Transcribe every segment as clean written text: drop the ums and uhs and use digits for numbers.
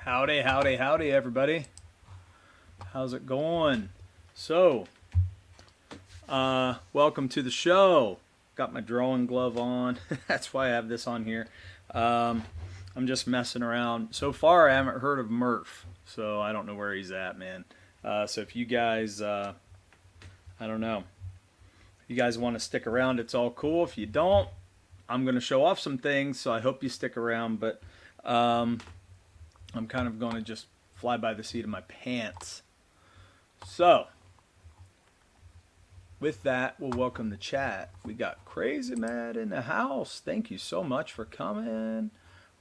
Howdy, howdy, howdy, everybody. How's it going? So, welcome to the show. Got my drawing glove on. That's why I have this on here. I'm just messing around. So far, I haven't heard of Murph, so I don't know where he's at, man. So if you guys, I don't know, if you guys want to stick around, it's all cool. If you don't, I'm going to show off some things, so I hope you stick around. But I'm kind of going to just fly by the seat of my pants. So, with that, we'll welcome the chat. We got Crazy Mad in the house. Thank you so much for coming.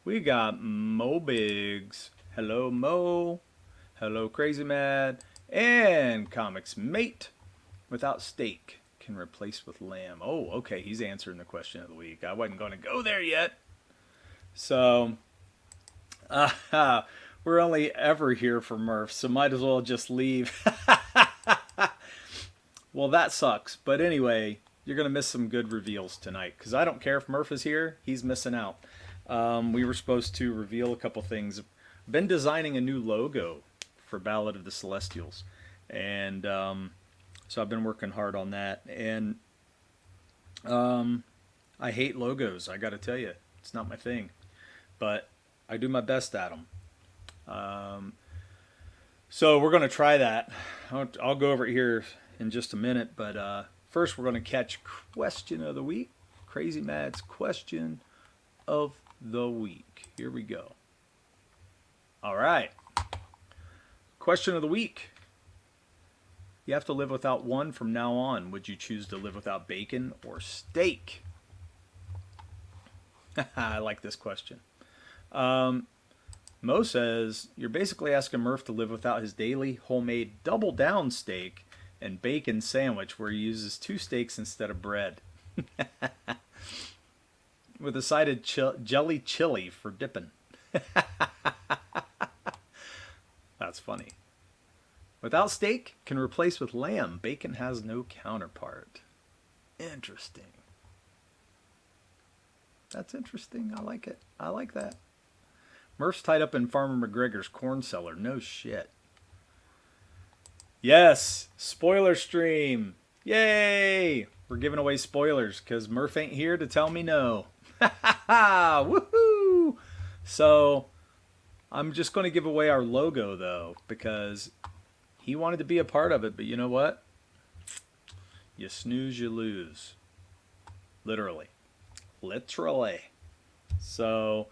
We got Mo Biggs. Hello, Mo. Hello, Crazy Mad. And Comics Mate. Without steak can replace with lamb. Oh, okay. He's answering the question of the week. I wasn't going to go there yet. So, we're only ever here for Murph, so might as well just leave. Well, that sucks. But anyway, you're going to miss some good reveals tonight. Because I don't care if Murph is here. He's missing out. We were supposed to reveal a couple things. I've been designing a new logo for Ballad of the Celestials. And so I've been working hard on that. And I hate logos, I got to tell you. It's not my thing. But I do my best at them. So we're going to try that. I'll go over it here in just a minute, but first we're going to catch question of the week. Crazy Mad's question of the week. Here we go. All right. Question of the week. You have to live without one from now on. Would you choose to live without bacon or steak? I like this question. Mo says, you're basically asking Murph to live without his daily homemade double down steak and bacon sandwich where he uses 2 steaks instead of bread. With a side of jelly chili for dipping. That's funny. Without steak, can replace with lamb. Bacon has no counterpart. Interesting. That's interesting. I like it. I like that. Murph's tied up in Farmer McGregor's corn cellar. No shit. Yes, spoiler stream. Yay! We're giving away spoilers because Murph ain't here to tell me no. Woohoo! So, I'm just going to give away our logo though because he wanted to be a part of it, but you know what? You snooze, you lose. Literally. So,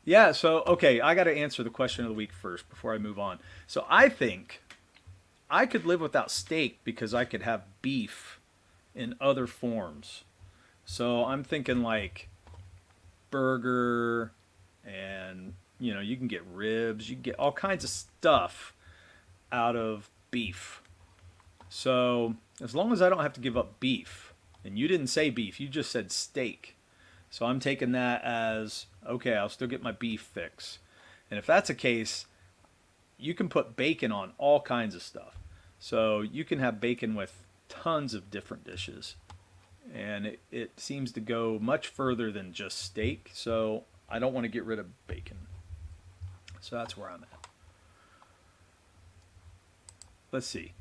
yeah, so, okay, I got to answer the question of the week first before I move on. So I think I could live without steak because I could have beef in other forms. So I'm thinking like burger and, you can get ribs. You can get all kinds of stuff out of beef. So as long as I don't have to give up beef, and you didn't say beef, you just said steak. So I'm taking that as, okay, I'll still get my beef fix. And if that's the case, you can put bacon on all kinds of stuff. So you can have bacon with tons of different dishes. And it seems to go much further than just steak. So I don't want to get rid of bacon. So that's where I'm at. Let's see.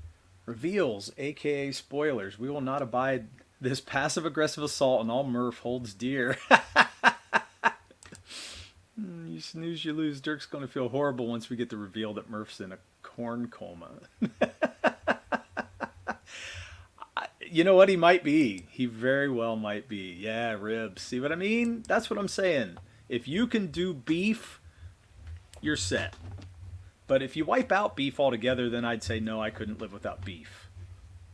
Reveals, aka spoilers. We will not abide this passive-aggressive assault on all Murph holds dear. You snooze, you lose. Dirk's going to feel horrible once we get the reveal that Murph's in a corn coma. You know what? He might be. He very well might be. Yeah, ribs. See what I mean? That's what I'm saying. If you can do beef, you're set. But if you wipe out beef altogether, then I'd say no, I couldn't live without beef.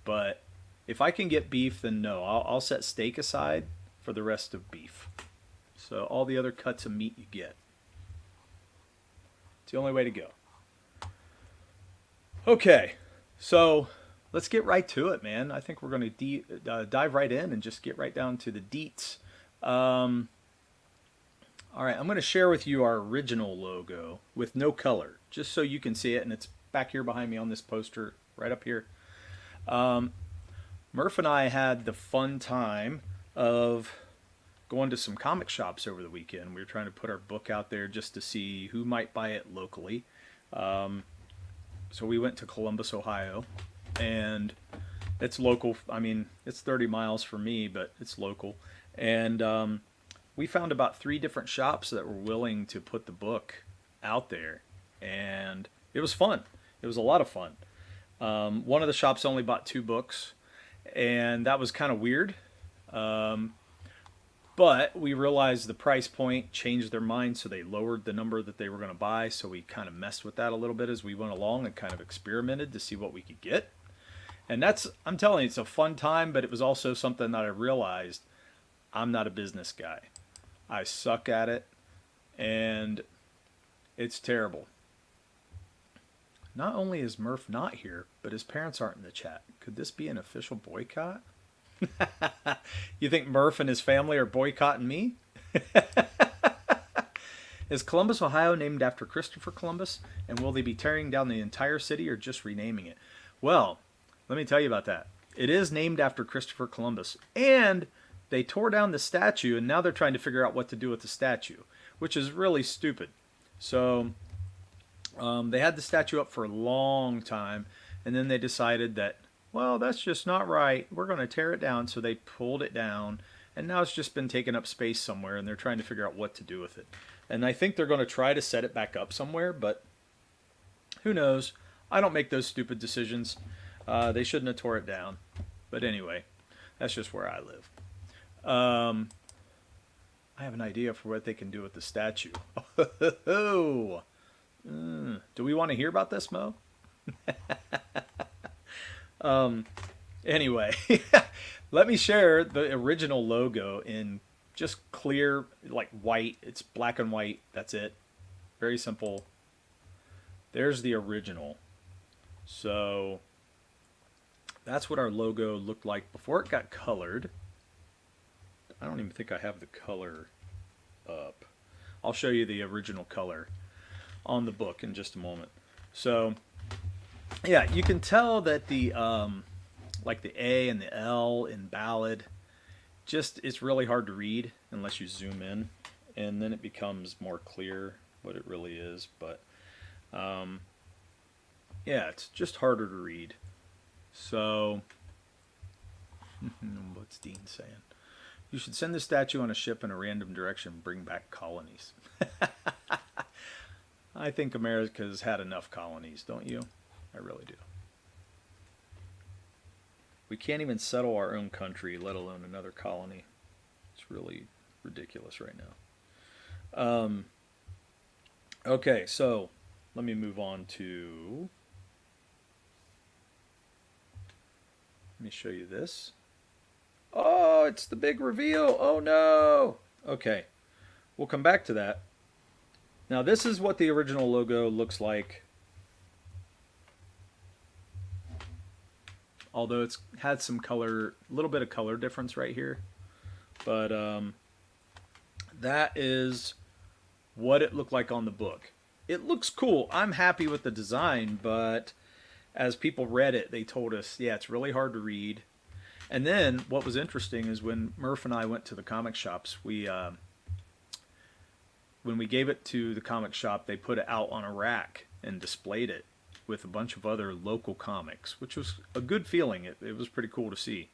But if I can get beef, then no. I'll set steak aside for the rest of beef. So all the other cuts of meat you get. It's the only way to go. Okay, so let's get right to it, man. I think we're going to dive right in and just get right down to the deets. All right, I'm going to share with you our original logo with no color, just so you can see it, and it's back here behind me on this poster, right up here. Murph and I had the fun time of going to some comic shops over the weekend. We were trying to put our book out there just to see who might buy it locally. So we went to Columbus, Ohio, and it's local. I mean, it's 30 miles for me, but it's local. And we found about 3 different shops that were willing to put the book out there, and it was fun. It was a lot of fun. One of the shops only bought 2 books, and that was kind of weird. But we realized the price point changed their mind, so they lowered the number that they were going to buy. So we kind of messed with that a little bit as we went along and kind of experimented to see what we could get. And that's, I'm telling you, it's a fun time, but it was also something that I realized I'm not a business guy. I suck at it, and it's terrible. Not only is Murph not here, but his parents aren't in the chat. Could this be an official boycott? You think Murph and his family are boycotting me? Is Columbus, Ohio named after Christopher Columbus? And will they be tearing down the entire city or just renaming it? Well, let me tell you about that. It is named after Christopher Columbus. And they tore down the statue, and now they're trying to figure out what to do with the statue, which is really stupid. So they had the statue up for a long time, and then they decided that, well, that's just not right. We're going to tear it down. So they pulled it down, and now it's just been taking up space somewhere, and they're trying to figure out what to do with it. And I think they're going to try to set it back up somewhere, but who knows? I don't make those stupid decisions. They shouldn't have tore it down. But anyway, that's just where I live. I have an idea for what they can do with the statue. Do we want to hear about this, Mo? Anyway, let me share the original logo in just clear, like white. It's black and white. That's it. Very simple. There's the original. So that's what our logo looked like before it got colored. I don't even think I have the color up. I'll show you the original color on the book in just a moment. So yeah, you can tell that the like the A and the L in ballad, just it's really hard to read unless you zoom in, and then it becomes more clear what it really is. But yeah, it's just harder to read. So what's Dean saying? You should send the statue on a ship in a random direction and bring back colonies. I think America's had enough colonies, don't you? I really do. We can't even settle our own country, let alone another colony. It's really ridiculous right now. Okay, so let me move on to... Let me show you this. Oh, it's the big reveal. Oh, no. Okay, we'll come back to that. Now, this is what the original logo looks like. Although it's had some color, a little bit of color difference right here. But that is what it looked like on the book. It looks cool. I'm happy with the design, but as people read it, they told us, yeah, it's really hard to read. And then what was interesting is when Murph and I went to the comic shops, when we gave it to the comic shop, they put it out on a rack and displayed it with a bunch of other local comics, which was a good feeling. It was pretty cool to see.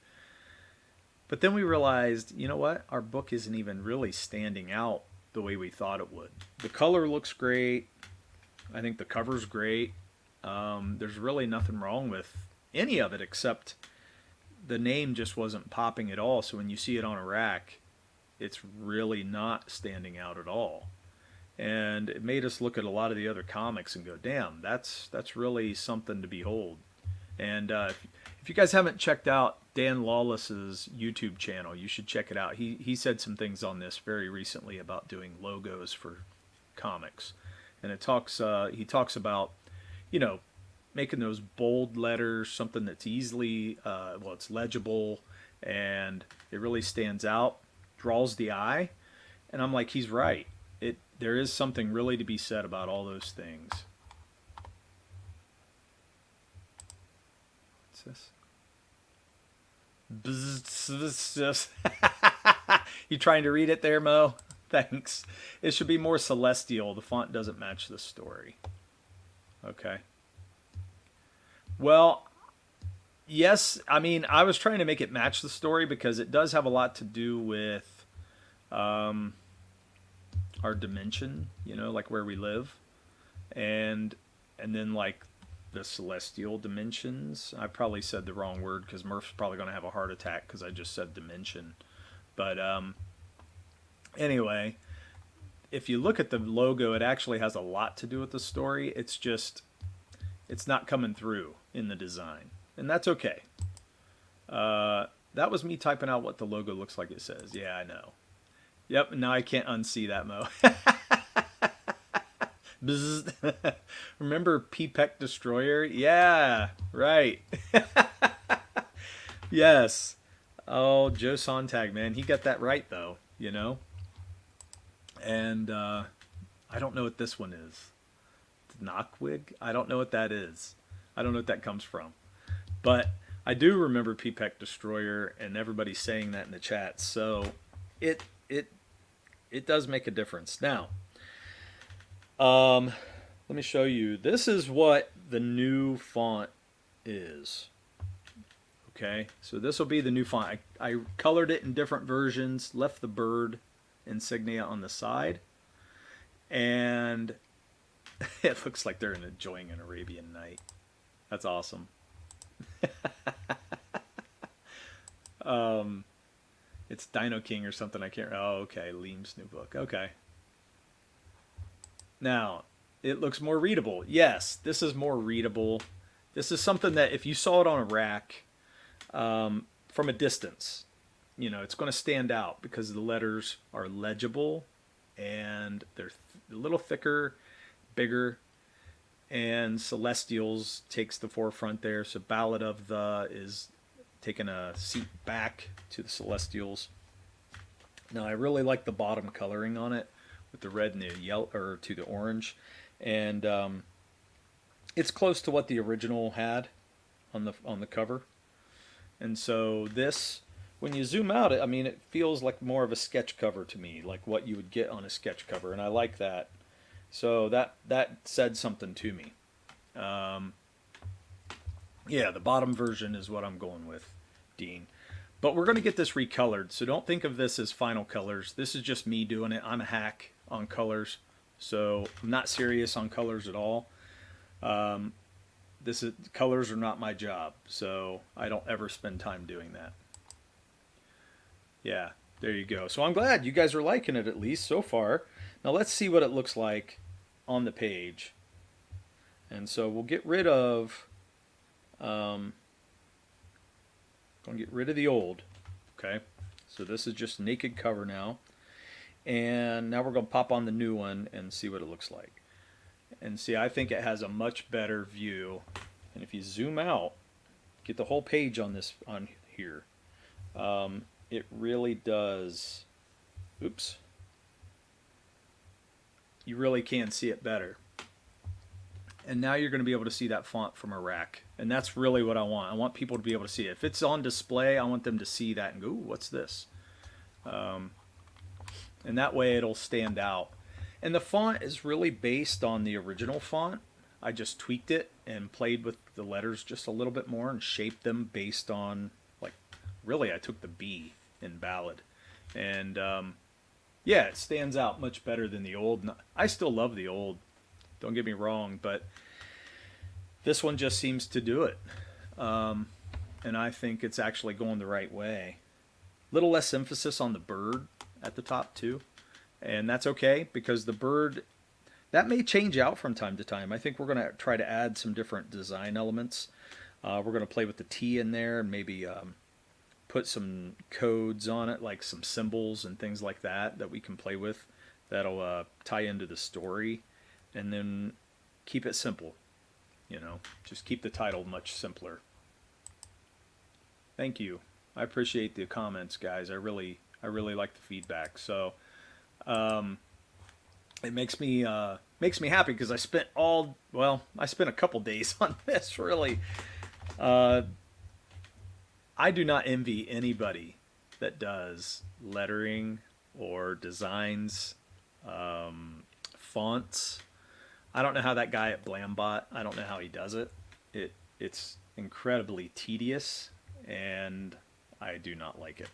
But then we realized, you know what? Our book isn't even really standing out the way we thought it would. The color looks great. I think the cover's great. There's really nothing wrong with any of it except the name just wasn't popping at all. So when you see it on a rack, it's really not standing out at all. And it made us look at a lot of the other comics and go, damn, that's really something to behold. And if you guys haven't checked out Dan Lawless's YouTube channel, you should check it out. He said some things on this very recently about doing logos for comics. And it talks he talks about, you know, making those bold letters, something that's easily, well, it's legible, and it really stands out, draws the eye. And I'm like, he's right. There is something really to be said about all those things. What's this? You trying to read it there, Mo? Thanks. It should be more celestial. The font doesn't match the story. Okay. Well, yes. I mean, I was trying to make it match the story because it does have a lot to do with um, our dimension. You know, like where we live, and then like the celestial dimensions. I probably said the wrong word because Murph's probably going to have a heart attack because I just said dimension. But anyway, if you look at the logo, it actually has a lot to do with the story. It's just, it's not coming through in the design. And that's okay. That was me typing out what the logo looks like it says. Yeah, I know. Yep, now I can't unsee that, Mo. Remember P-Peck Destroyer? Yeah, right. Yes. Oh, Joe Sontag, man. He got that right, though, you know? And I don't know what this one is. Knockwig? I don't know what that is. I don't know what that comes from. But I do remember P-Peck Destroyer, and everybody's saying that in the chat. So it does make a difference. Now, let me show you. This is what the new font is. Okay, so this will be the new font. I colored it in different versions, left the bird insignia on the side, and it looks like they're enjoying an Arabian Night. That's awesome. It's Dino King or something. I can't. Oh, okay. Liam's new book. Okay. Now, it looks more readable. Yes, this is more readable. This is something that if you saw it on a rack from a distance, you know, it's going to stand out because the letters are legible and they're a little thicker, bigger, and Celestials takes the forefront there. So Ballad of the is taking a seat back to the Celestials. Now, I really like the bottom coloring on it with the red and the yellow, or to the orange, and it's close to what the original had on the cover. And so this, when you zoom out, I mean, it feels like more of a sketch cover to me, like what you would get on a sketch cover, and I like that. So that said something to me. Yeah, the bottom version is what I'm going with, Dean. But we're going to get this recolored, so don't think of this as final colors. This is just me doing it. I'm a hack on colors, so I'm not serious on colors at all. Colors are not my job, so I don't ever spend time doing that. Yeah, there you go. So I'm glad you guys are liking it, at least so far. Now let's see what it looks like on the page. And so we'll get rid of going to get rid of the old. Okay, so this is just naked cover now, and now we're going to pop on the new one and see what it looks like. And see, I think it has a much better view, and if you zoom out, get the whole page on this on here, it really does. Oops, you really can see it better. And now you're going to be able to see that font from a rack. And that's really what I want. I want people to be able to see it. If it's on display, I want them to see that and go, ooh, what's this? And that way it'll stand out. And the font is really based on the original font. I just tweaked it and played with the letters just a little bit more and shaped them based on, like, really I took the B in Ballad. And yeah, it stands out much better than the old. I still love the old. Don't get me wrong, but this one just seems to do it. And I think it's actually going the right way. Little less emphasis on the bird at the top too. And that's okay because the bird, that may change out from time to time. I think we're going to try to add some different design elements. We're going to play with the T in there and maybe put some codes on it, like some symbols and things like that we can play with. That'll tie into the story. And then keep it simple, you know, just keep the title much simpler. Thank you. I appreciate the comments, guys. I really like the feedback. So it makes me happy because I spent a couple days on this, really. I do not envy anybody that does lettering or designs, fonts. I don't know how that guy at Blambot, I don't know how he does it. It's incredibly tedious, and I do not like it.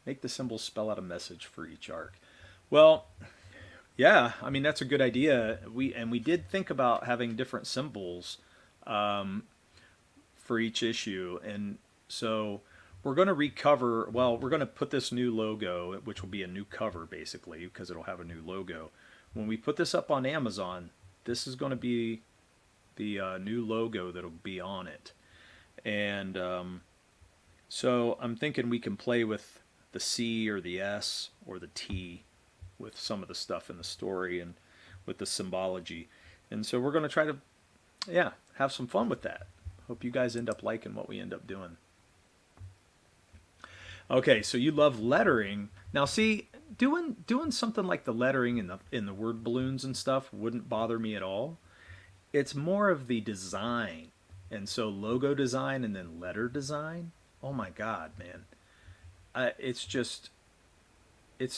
Make the symbols spell out a message for each arc. Well, yeah, I mean that's a good idea. We did think about having different symbols for each issue, and so we're going to recover. Well, we're going to put this new logo, which will be a new cover basically, because it'll have a new logo. When we put this up on Amazon, this is going to be the new logo that'll be on it, and so I'm thinking we can play with the C or the S or the T with some of the stuff in the story and with the symbology. And so we're going to try to, yeah, have some fun with that. Hope you guys end up liking what we end up doing. Okay, so you love lettering. Now see, doing something like the lettering in the word balloons and stuff wouldn't bother me at all. It's more of the design. And so logo design and then letter design. Oh my God, man. It's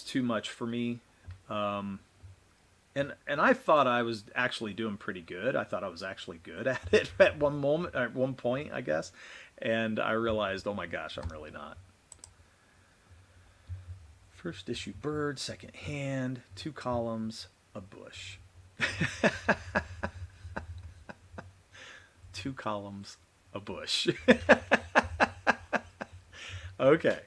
too much for me. And I thought I was actually doing pretty good. I thought I was actually good at it at one point, I guess. And I realized, oh my gosh, I'm really not. First issue bird, second hand, 2 columns, a bush. 2 columns, a bush. Okay.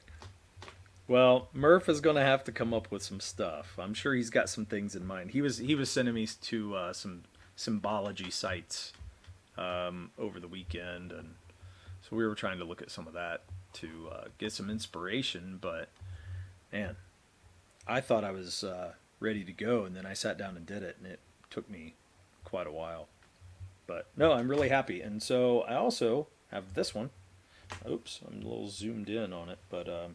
Well, Murph is going to have to come up with some stuff. I'm sure he's got some things in mind. He was sending me to some symbology sites over the weekend, and so we were trying to look at some of that to get some inspiration. But man, I thought I was ready to go, and then I sat down and did it, and it took me quite a while. But no, I'm really happy. And so I also have this one. Oops, I'm a little zoomed in on it, but I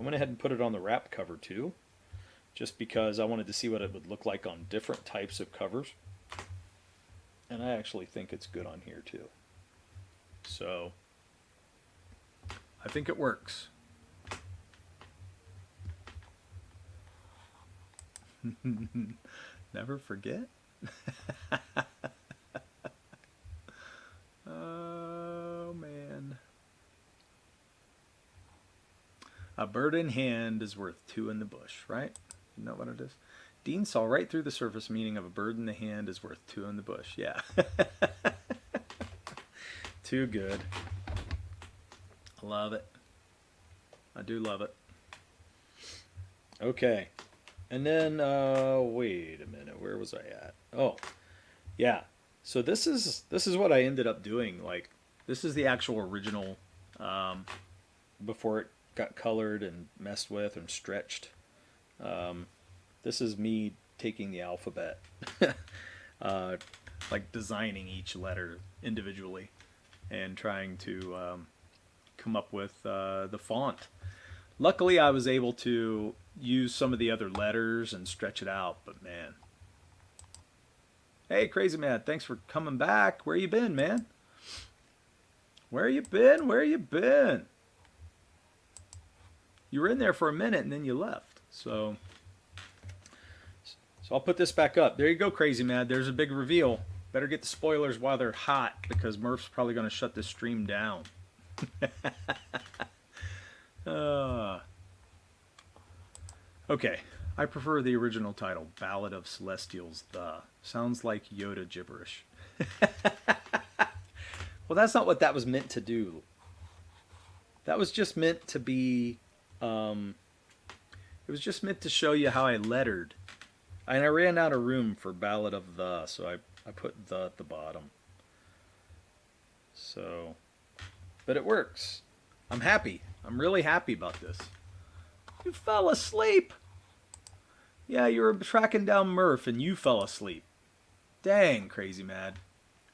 went ahead and put it on the wrap cover too, just because I wanted to see what it would look like on different types of covers. And I actually think it's good on here too. So I think it works. Never forget. Oh man. A bird in hand is worth 2 in the bush, right? Isn't that what it is? Dean saw right through the surface meaning of a bird in the hand is worth 2 in the bush. Yeah. Too good. I love it. I do love it. Okay. And then, wait a minute. Where was I at? Oh, yeah. So this is what I ended up doing. Like, this is the actual original before it got colored and messed with and stretched. This is me taking the alphabet, like designing each letter individually and trying to come up with the font. Luckily, I was able to use some of the other letters and stretch it out, but man. Hey, Crazy Man, thanks for coming back. Where you been, man? Where you been? Where you been? You were in there for a minute and then you left. So I'll put this back up. There you go, Crazy Man. There's a big reveal. Better get the spoilers while they're hot because Murph's probably going to shut this stream down. Okay. I prefer the original title, Ballad of Celestials The. Sounds like Yoda gibberish. Well, that's not what that was meant to do. That was just meant to be... it was just meant to show you how I lettered. And I ran out of room for Ballad of The, so I put The at the bottom. So... But it works. I'm happy. I'm really happy about this. You fell asleep! Yeah, you were tracking down Murph and you fell asleep. Dang, Crazy Mad.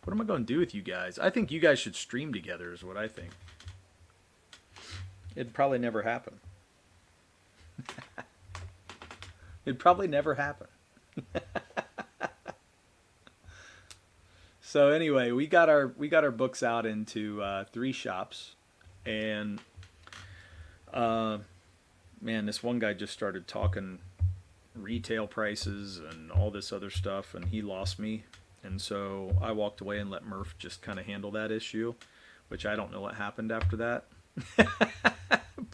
What am I going to do with you guys? I think you guys should stream together is what I think. It'd probably never happen. It'd probably never happen. So anyway, we got our books out into 3 shops, and Uh, Man, this one guy just started talking retail prices and all this other stuff, and he lost me. And so I walked away and let Murph just kind of handle that issue, which I don't know what happened after that.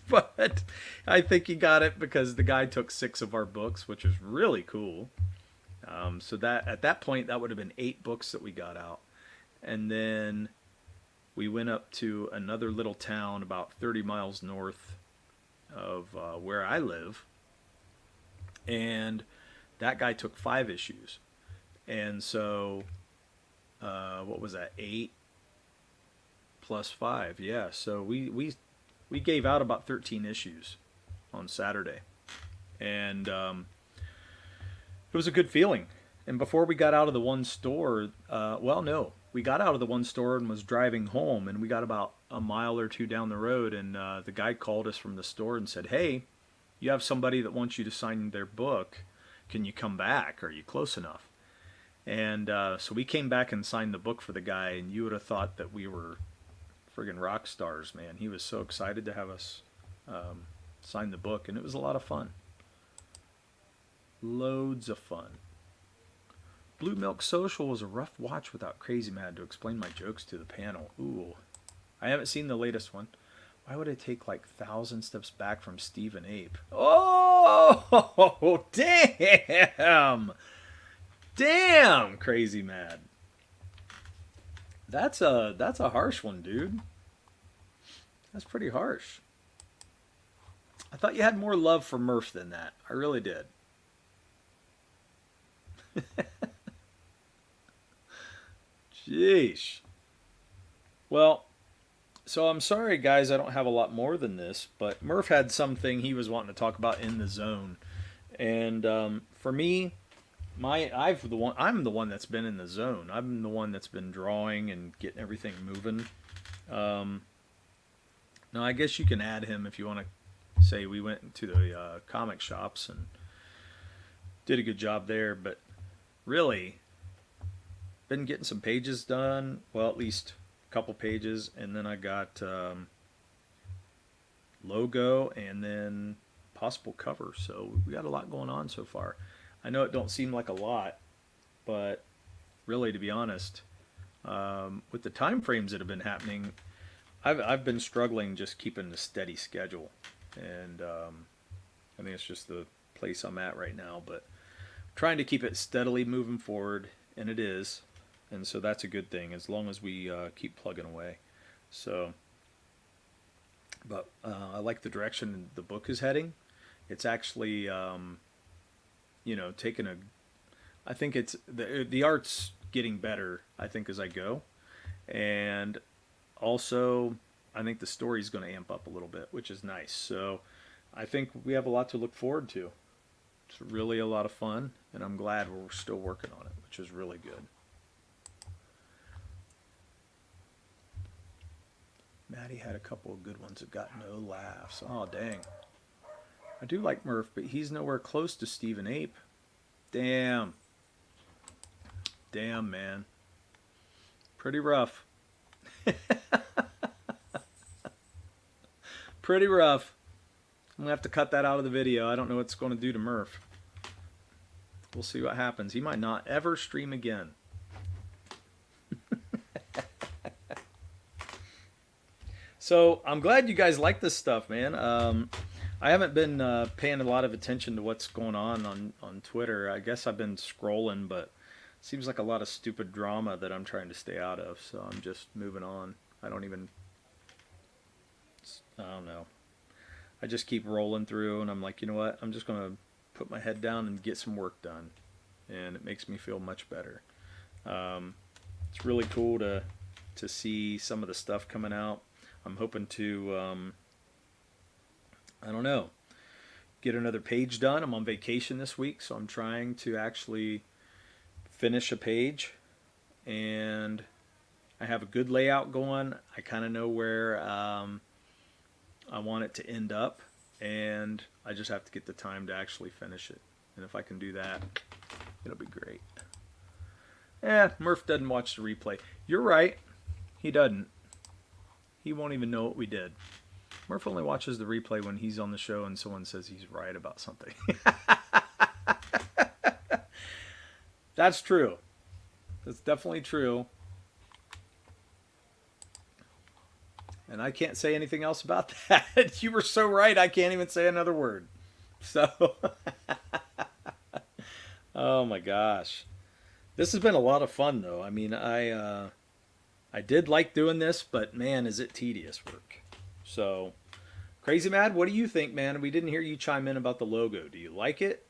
But I think he got it because the guy took 6 of our books, which is really cool. So that at that point, that would have been 8 books that we got out. And then we went up to another little town about 30 miles north of where I live, and that guy took 5 issues. And so, what was that? 8 plus 5, yeah. So we gave out about 13 issues on Saturday, and it was a good feeling. And before we got out of the one store, well, no, we got out of the one store and was driving home, and we got about a mile or two down the road, and the guy called us from the store and said, "Hey, you have somebody that wants you to sign their book. Can you come back? Are you close enough?" And so we came back and signed the book for the guy, and you would have thought that we were friggin' rock stars, man. He was so excited to have us sign the book, and it was a lot of fun. Loads of fun. Blue Milk Social was a rough watch without Crazy Mad to explain my jokes to the panel. Ooh. I haven't seen the latest one. Why would I take like 1,000 steps back from Stephen Ape? Oh, damn! Damn, Crazy Mad. That's a harsh one, dude. That's pretty harsh. I thought you had more love for Murph than that. I really did. Jeez. Well, so I'm sorry, guys. I don't have a lot more than this, but Murph had something he was wanting to talk about in the zone, and for me, I'm the one that's been in the zone. I'm the one that's been drawing and getting everything moving. Um, Now, I guess you can add him if you want to say we went to the comic shops and did a good job there, but really been getting some pages done. Well, at least a couple pages, and then I got logo and then possible cover. So we got a lot going on so far. I know it don't seem like a lot, but really, to be honest, with the time frames that have been happening, I've been struggling just keeping a steady schedule, and I think it's just the place I'm at right now. But trying to keep it steadily moving forward, and it is, and so that's a good thing as long as we keep plugging away. So, but I like the direction the book is heading. It's actually, taking a. I think it's the art's getting better. I think as I go, and also, I think the story's going to amp up a little bit, which is nice. So I think we have a lot to look forward to. It's really a lot of fun, and I'm glad we're still working on it, which is really good. Maddie had a couple of good ones that got no laughs. Oh, dang. I do like Murph, but he's nowhere close to Stephen Ape. Damn. Damn, man. Pretty rough. Pretty rough. I'm going to have to cut that out of the video. I don't know what it's going to do to Murph. We'll see what happens. He might not ever stream again. So I'm glad you guys like this stuff, man. I haven't been paying a lot of attention to what's going on Twitter. I guess I've been scrolling, but it seems like a lot of stupid drama that I'm trying to stay out of. So I'm just moving on. I don't know. I just keep rolling through, and I'm like, you know what? I'm just going to put my head down and get some work done. And it makes me feel much better. It's really cool to see some of the stuff coming out. I'm hoping to, I don't know, get another page done. I'm on vacation this week, so I'm trying to actually finish a page. And I have a good layout going. I kind of know where I want it to end up, and I just have to get the time to actually finish it. And if I can do that, it'll be great. Murph doesn't watch the replay. You're right. He doesn't. He won't even know what we did. Murph only watches the replay when he's on the show and someone says he's right about something. That's true. That's definitely true. And I can't say anything else about that. You were so right, I can't even say another word. So, oh my gosh. This has been a lot of fun, though. I mean, I did like doing this, but man, is it tedious work. So, Crazy Mad, what do you think, man? We didn't hear you chime in about the logo. Do you like it?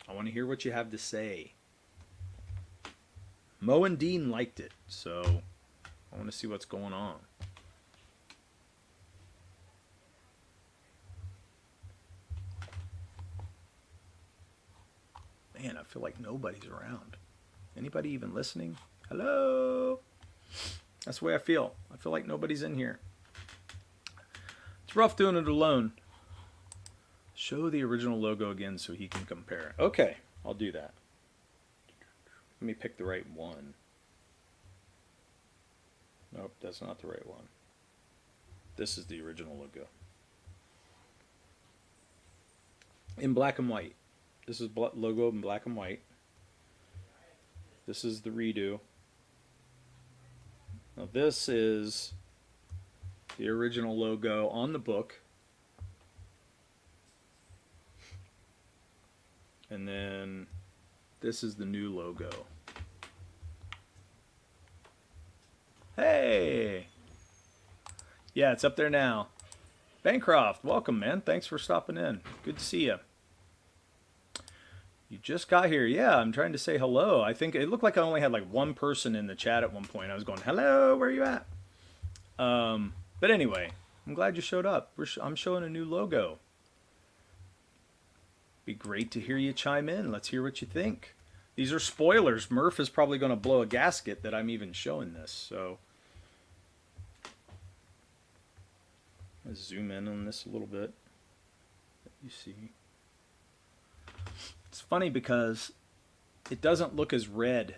I want to hear what you have to say. Mo and Dean liked it, so I want to see what's going on. Man, I feel like nobody's around. Anybody even listening? Hello? That's the way I feel. I feel like nobody's in here. It's rough doing it alone. Show the original logo again so he can compare. Okay, I'll do that. Let me pick the right one. Nope, that's not the right one. This is the original logo. In black and white. This is logo in black and white. This is the redo. Now this is the original logo on the book. And then this is the new logo. Hey! Yeah, it's up there now. Bancroft, welcome, man. Thanks for stopping in. Good to see you. You just got here. Yeah, I'm trying to say hello. I think it looked like I only had like one person in the chat at one point. I was going, hello, where are you at? But anyway, I'm glad you showed up. I'm showing a new logo. Be great to hear you chime in. Let's hear what you think. These are spoilers. Murph is probably going to blow a gasket that I'm even showing this. So let's zoom in on this a little bit. You see. It's funny because it doesn't look as red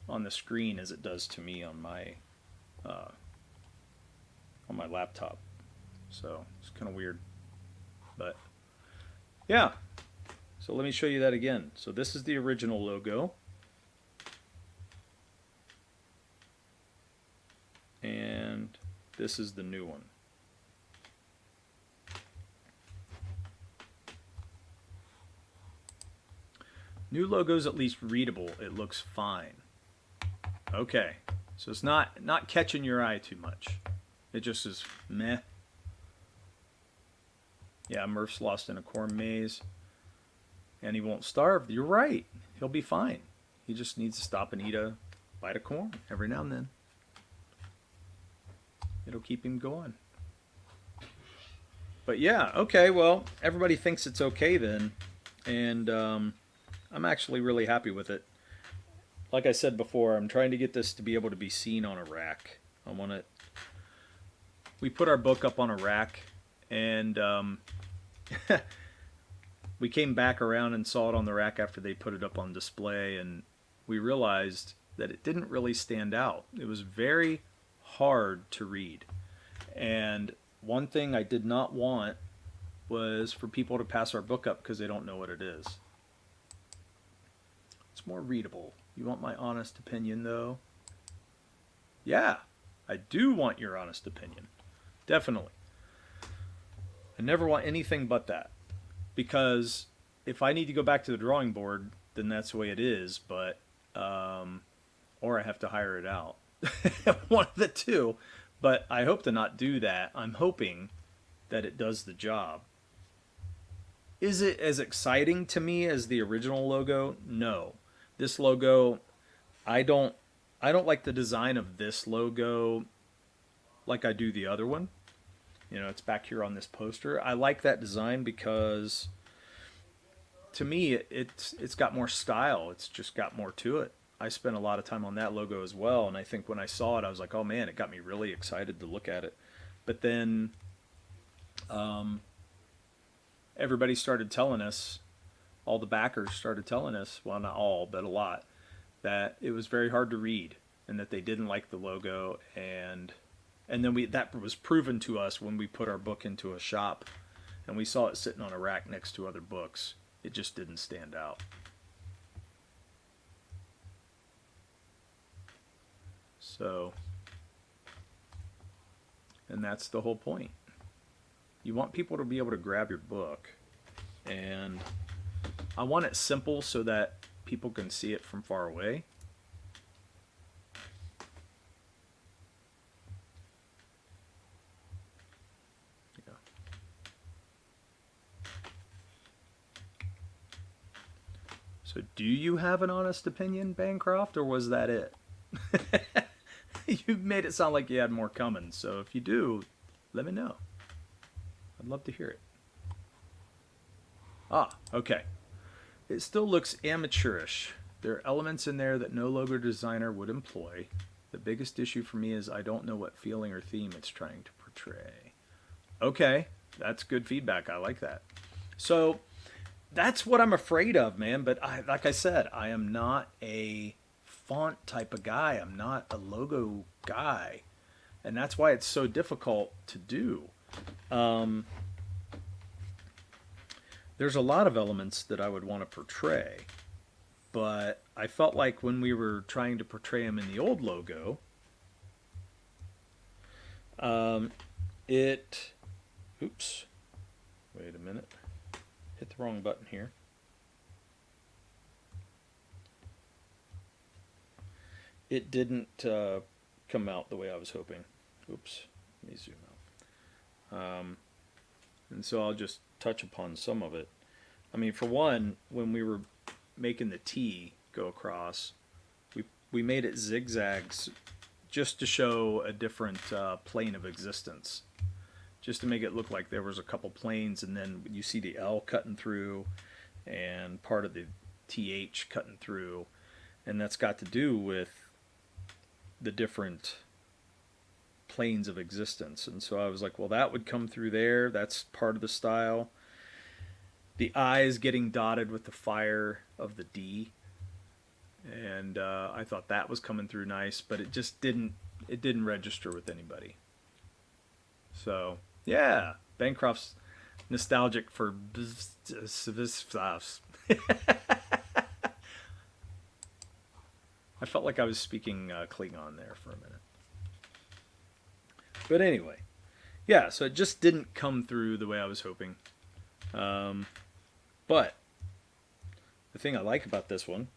on the screen as it does to me on my laptop. So it's kind of weird. But yeah. So let me show you that again. So this is the original logo. And this is the new one. New logo's at least readable. It looks fine. Okay. So it's not catching your eye too much. It just is meh. Yeah, Murph's lost in a corn maze. And he won't starve. You're right. He'll be fine. He just needs to stop and eat a bite of corn every now and then. It'll keep him going. But yeah, okay, well, everybody thinks it's okay then. And I'm actually really happy with it. Like I said before, I'm trying to get this to be able to be seen on a rack. I want it. We put our book up on a rack, and we came back around and saw it on the rack after they put it up on display, and we realized that it didn't really stand out. It was very hard to read. And one thing I did not want was for people to pass our book up because they don't know what it is. It's more readable. You want my honest opinion, though? Yeah, I do want your honest opinion. Definitely. I never want anything but that. Because if I need to go back to the drawing board, then that's the way it is. But, or I have to hire it out. One of the two. But I hope to not do that. I'm hoping that it does the job. Is it as exciting to me as the original logo? No. This logo, I don't like the design of this logo like I do the other one. You know, it's back here on this poster. I like that design because to me it's got more style. It's just got more to it. I spent a lot of time on that logo as well, and I think when I saw it I was like, oh man, it got me really excited to look at it. But then everybody started telling us, all the backers started telling us, well, not all, but a lot, that it was very hard to read and that they didn't like the logo. And And then that was proven to us when we put our book into a shop and we saw it sitting on a rack next to other books. It just didn't stand out. So, and that's the whole point. You want people to be able to grab your book, and I want it simple so that people can see it from far away. Yeah. So do you have an honest opinion, Bancroft, or was that it? You made it sound like you had more coming, so if you do, let me know. I'd love to hear it. Ah, okay. It still looks amateurish. There are elements in there that no logo designer would employ. The biggest issue for me is I don't know what feeling or theme it's trying to portray. Okay, that's good feedback. I like that. So that's what I'm afraid of, man. But like I said, I am not a font type of guy. I'm not a logo guy. And that's why it's so difficult to do. There's a lot of elements that I would want to portray, but I felt like when we were trying to portray them in the old logo, oops, wait a minute, hit the wrong button here. It didn't come out the way I was hoping. Oops, let me zoom out. And so I'll just touch upon some of it. I mean, for one, when we were making the T go across, we made it zigzags just to show a different plane of existence, just to make it look like there was a couple planes, and then you see the L cutting through and part of the TH cutting through, and that's got to do with the different planes of existence. And so I was like, well, that would come through there. That's part of the style. The eyes getting dotted with the fire of the D, and I thought that was coming through nice, but it just didn't register with anybody. So yeah, Bancroft's nostalgic for I felt like I was speaking Klingon there for a minute. But anyway, yeah, so it just didn't come through the way I was hoping. But the thing I like about this one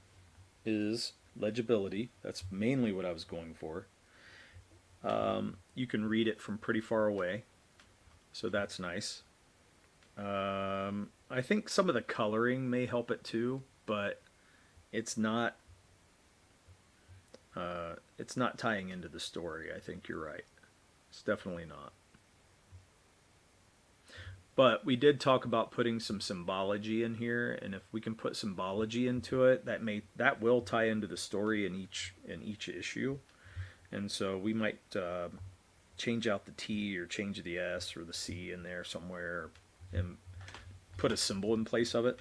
is legibility. That's mainly what I was going for. You can read it from pretty far away, so that's nice. I think some of the coloring may help it too, but it's not tying into the story. I think you're right. It's definitely not. But we did talk about putting some symbology in here, and if we can put symbology into it, that will tie into the story in each issue. And so we might change out the T or change the S or the C in there somewhere and put a symbol in place of it.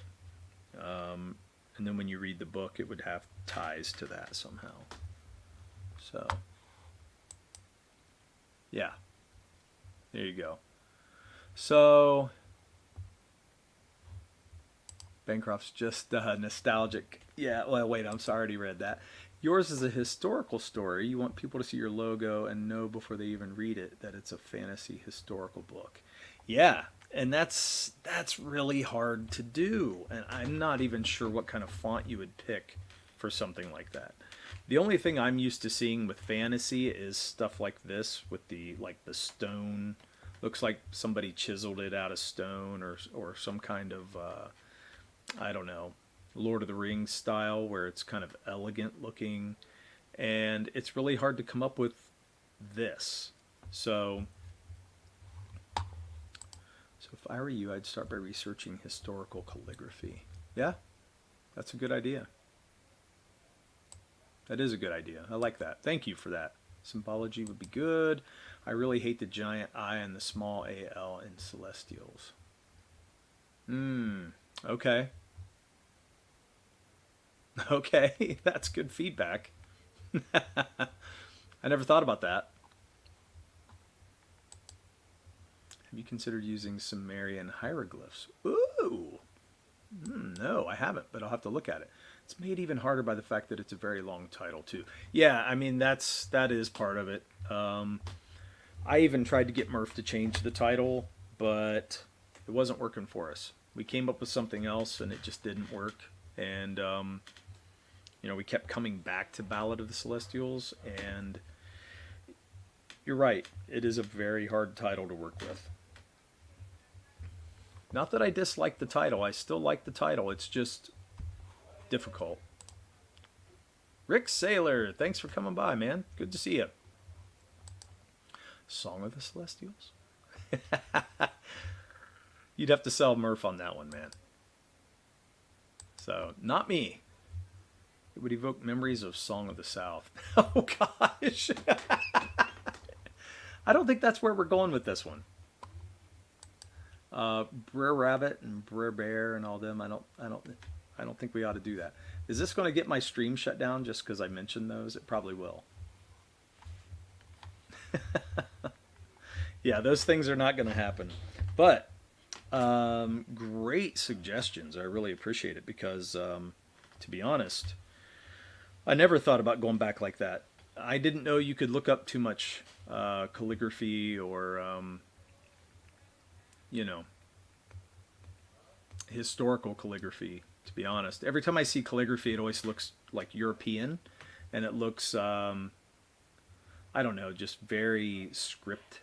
And then when you read the book, it would have ties to that somehow. So, yeah, there you go. So, Bancroft's just nostalgic. Yeah, well, wait, I'm sorry, I already read that. Yours is a historical story. You want people to see your logo and know before they even read it that it's a fantasy historical book. Yeah, and that's really hard to do. And I'm not even sure what kind of font you would pick for something like that. The only thing I'm used to seeing with fantasy is stuff like this with the stone. Looks like somebody chiseled it out of stone or some kind of I don't know, Lord of the Rings style where it's kind of elegant looking, and it's really hard to come up with this. So if I were you, I'd start by researching historical calligraphy. Yeah, that's a good idea. That is a good idea. I like that. Thank you for that. Symbology would be good. I really hate the giant I and the small AL in Celestials. Okay. Okay, that's good feedback. I never thought about that. Have you considered using Sumerian hieroglyphs? Ooh! No, I haven't, but I'll have to look at it. It's made even harder by the fact that it's a very long title too. Yeah, I mean that is part of it. I even tried to get Murph to change the title, but it wasn't working for us. We came up with something else, and it just didn't work. And we kept coming back to Ballad of the Celestials, and you're right. It is a very hard title to work with. Not that I dislike the title. I still like the title. It's just difficult. Rick Saylor, thanks for coming by, man. Good to see you. Song of the Celestials? You'd have to sell Murph on that one, man. So, not me. It would evoke memories of Song of the South. Oh, gosh. I don't think that's where we're going with this one. Brer Rabbit and Brer Bear and all them. I don't think we ought to do that. Is this going to get my stream shut down just because I mentioned those? It probably will. Yeah, those things are not going to happen. But great suggestions. I really appreciate it because, to be honest, I never thought about going back like that. I didn't know you could look up too much calligraphy or historical calligraphy, to be honest. Every time I see calligraphy, it always looks like European, and it looks, I don't know, just very script,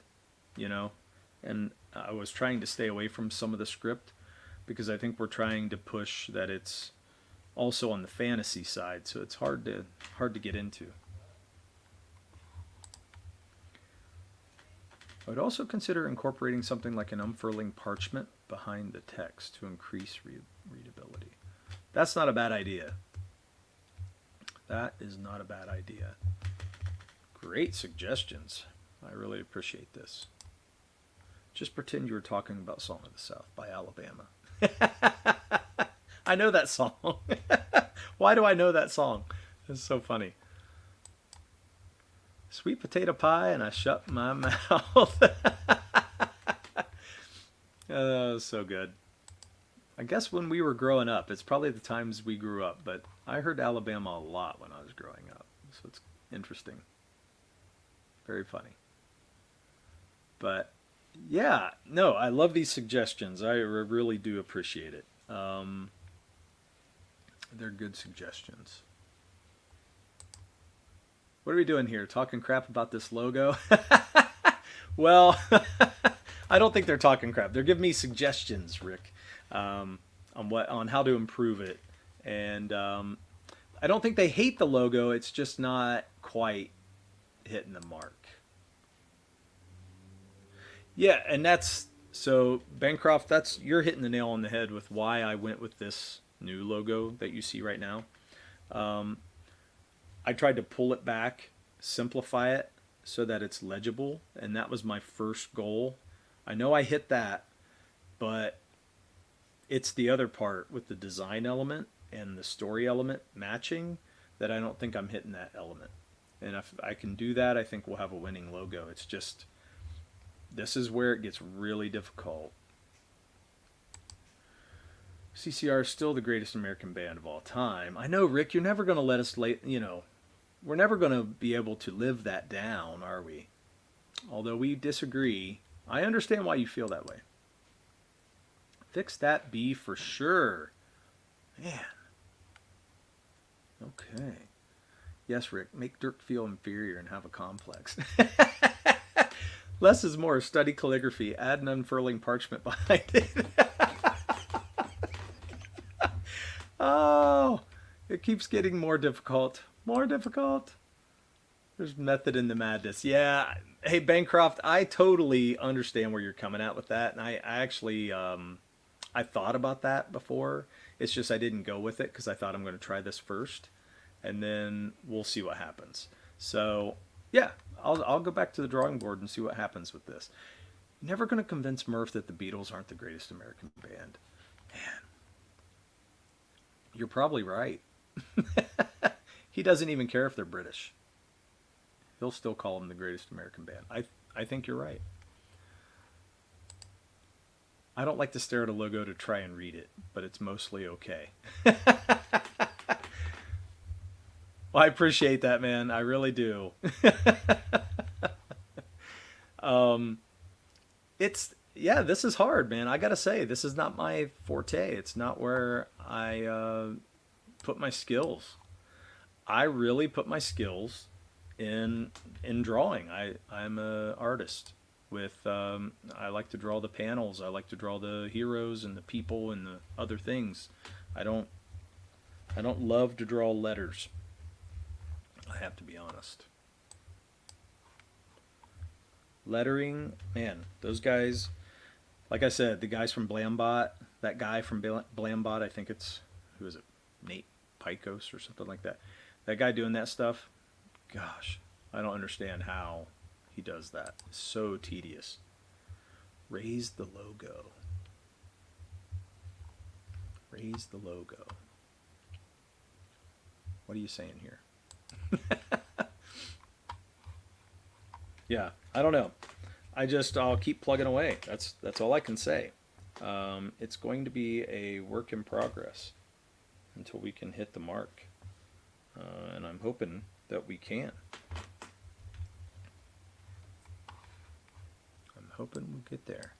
and I was trying to stay away from some of the script because I think we're trying to push that it's also on the fantasy side, so it's hard to get into. I would also consider incorporating something like an unfurling parchment behind the text to increase readability. That's not a bad idea. That is not a bad idea. Great suggestions. I really appreciate this. Just pretend you were talking about Song of the South by Alabama. I know that song. Why do I know that song? It's so funny. Sweet potato pie, and I shut my mouth. Oh, so good. I guess when we were growing up, it's probably the times we grew up, but I heard Alabama a lot when I was growing up. So it's interesting. Very funny. But yeah, no, I love these suggestions. I really do appreciate it. They're good suggestions. What are we doing here? Talking crap about this logo? Well, I don't think they're talking crap. They're giving me suggestions, Rick, on how to improve it. And I don't think they hate the logo. It's just not quite hitting the mark. Yeah, and so Bancroft, you're hitting the nail on the head with why I went with this new logo that you see right now. I tried to pull it back, simplify it so that it's legible, and that was my first goal. I know I hit that, but it's the other part with the design element and the story element matching that I don't think I'm hitting that element. And if I can do that, I think we'll have a winning logo. It's just, this is where it gets really difficult. CCR is still the greatest American band of all time. I know, Rick, you're never going to let us we're never going to be able to live that down, are we? Although we disagree. I understand why you feel that way. Fix that B for sure. Man. Okay. Yes, Rick, make Dirk feel inferior and have a complex. Less is more. Study calligraphy. Add an unfurling parchment behind it. Oh, it keeps getting more difficult. More difficult. There's method in the madness. Yeah. Hey, Bancroft, I totally understand where you're coming at with that. And I actually, I thought about that before. It's just I didn't go with it because I thought I'm going to try this first. And then we'll see what happens. So, yeah, I'll go back to the drawing board and see what happens with this. Never going to convince Murph that the Beatles aren't the greatest American band. Man. You're probably right. He doesn't even care if they're British. He'll still call them the greatest American band. I think you're right. I don't like to stare at a logo to try and read it, but it's mostly okay. Well, I appreciate that, man. I really do. um, it's yeah, this is hard, man. I gotta say, this is not my forte. It's not where I put my skills. I really put my skills in drawing. I'm a artist with I like to draw the panels. I like to draw the heroes and the people and the other things. I don't I don't love to draw letters. I have to be honest. Lettering, man, those guys. Like I said, the guys from Blambot, that guy from Blambot, I think it's who is it, Nate Picos or something like that. That guy doing that stuff, gosh, I don't understand how he does that. It's so tedious. Raise the logo. Raise the logo. What are you saying here? Yeah, I don't know. I'll keep plugging away. That's all I can say. It's going to be a work in progress until we can hit the mark, and I'm hoping that we can. I'm hoping we'll get there.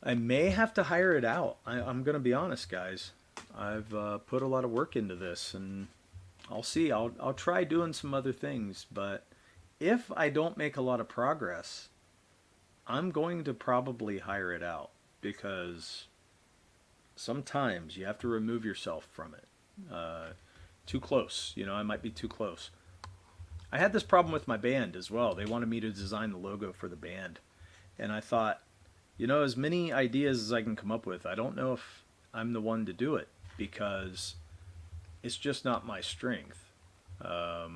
I may have to hire it out. I'm going to be honest, guys. I've put a lot of work into this, and I'll see. I'll try doing some other things, but if I don't make a lot of progress, I'm going to probably hire it out because sometimes you have to remove yourself from it. Too close, I might be too close. I had this problem with my band as well. They wanted me to design the logo for the band, and I thought, as many ideas as I can come up with, I don't know if I'm the one to do it because it's just not my strength. I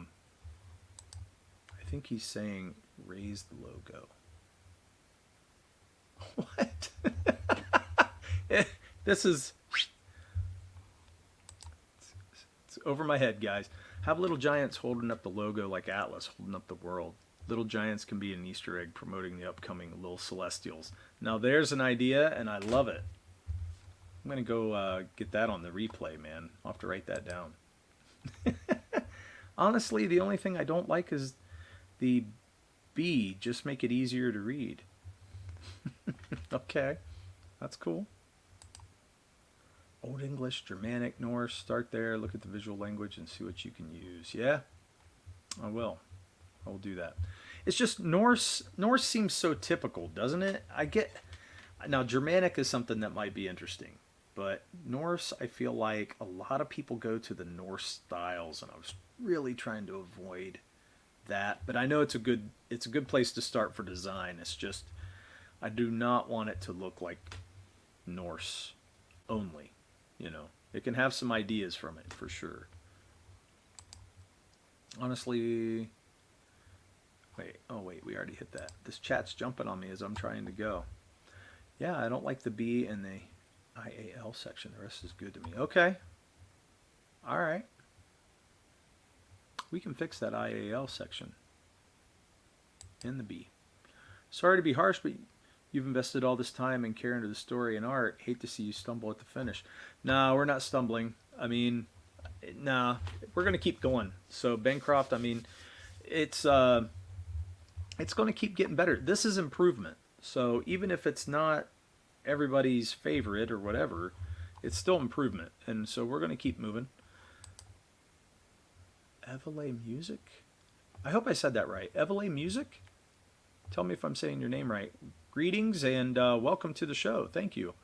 think he's saying raise the logo. What? This is it's over my head, guys. Have little giants holding up the logo like Atlas holding up the world. Little giants can be an Easter egg promoting the upcoming Little Celestials. Now there's an idea, and I love it. I'm gonna go get that on the replay, man. I'll have to write that down. Honestly, the only thing I don't like is the B. Just make it easier to read. Okay, that's cool. Old English, Germanic, Norse, start there, look at the visual language and see what you can use. Yeah, I will. I will do that. It's just Norse seems so typical, doesn't it? Now Germanic is something that might be interesting, but Norse, I feel like a lot of people go to the Norse styles, and I was really trying to avoid that. But I know it's a good place to start for design. It's just I do not want it to look like Norse only. It can have some ideas from it for sure. Honestly, wait, we already hit that. This chat's jumping on me as I'm trying to go. Yeah, I don't like the B and the IAL section. The rest is good to me. Okay. All right. We can fix that IAL section and the B. Sorry to be harsh, but you've invested all this time and care into the story and art. Hate to see you stumble at the finish. No, we're not stumbling. I mean, nah, we're going to keep going. So Bancroft, I mean, it's going to keep getting better. This is improvement. So even if it's not everybody's favorite or whatever, it's still improvement. And so we're going to keep moving. Evele Music? I hope I said that right. Evele Music? Tell me if I'm saying your name right. Greetings and welcome to the show. Thank you.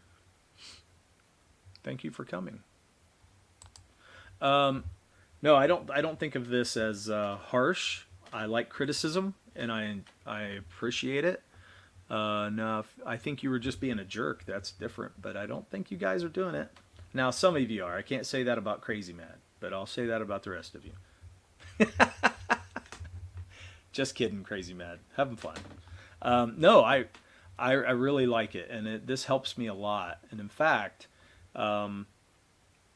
Thank you for coming. No, I don't think of this as harsh. I like criticism and I appreciate it. No, I think you were just being a jerk. That's different, but I don't think you guys are doing it. Now, some of you are. I can't say that about Crazy Mad, but I'll say that about the rest of you. Just kidding, Crazy Mad. Having fun. No, I really like it, and this helps me a lot. And in fact,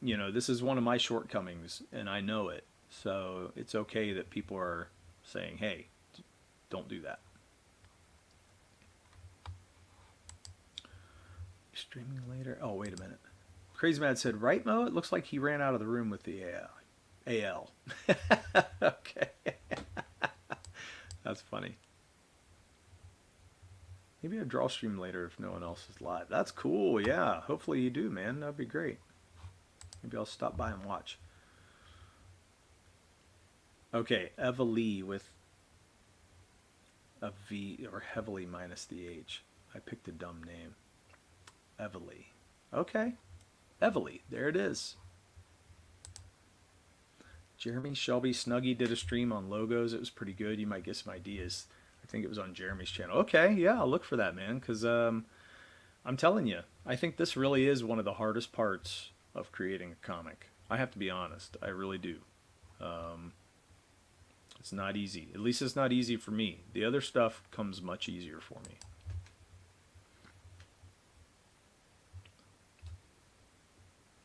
this is one of my shortcomings, and I know it. So it's okay that people are saying, hey, don't do that. Streaming later. Oh, wait a minute. Crazy Mad said, right, Mo? It looks like he ran out of the room with the AL. Okay. That's funny. Maybe a draw stream later if no one else is live. That's cool. Yeah. Hopefully you do, man. That'd be great. Maybe I'll stop by and watch. Okay. Eva Lee with a V or heavily minus the H. I picked a dumb name. Eva Lee. Okay. Eva Lee. There it is. Jeremy Shelby Snuggy did a stream on logos. It was pretty good. You might get some ideas. I think it was on Jeremy's channel. Okay, yeah, I'll look for that, man, because I'm telling you, I think this really is one of the hardest parts of creating a comic. I have to be honest. I really do. It's not easy. At least it's not easy for me. The other stuff comes much easier for me.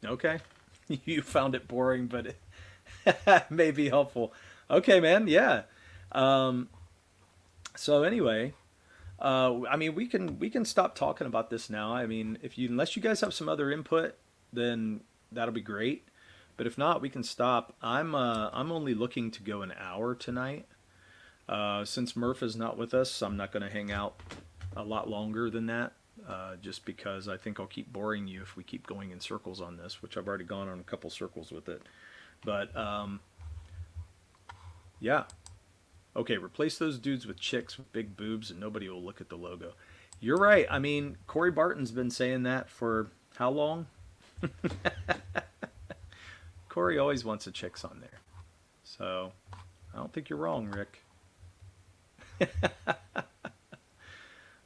Okay. You found it boring, but it may be helpful. Okay, man. Yeah. So anyway, I mean, we can stop talking about this now. I mean, unless you guys have some other input, then that'll be great. But if not, we can stop. I'm only looking to go an hour tonight. Since Murph is not with us, I'm not going to hang out a lot longer than that. Just because I think I'll keep boring you if we keep going in circles on this, which I've already gone on a couple circles with it. But yeah. Okay, replace those dudes with chicks with big boobs and nobody will look at the logo. You're right. I mean, Corey Barton's been saying that for how long? Corey always wants the chicks on there. So I don't think you're wrong, Rick.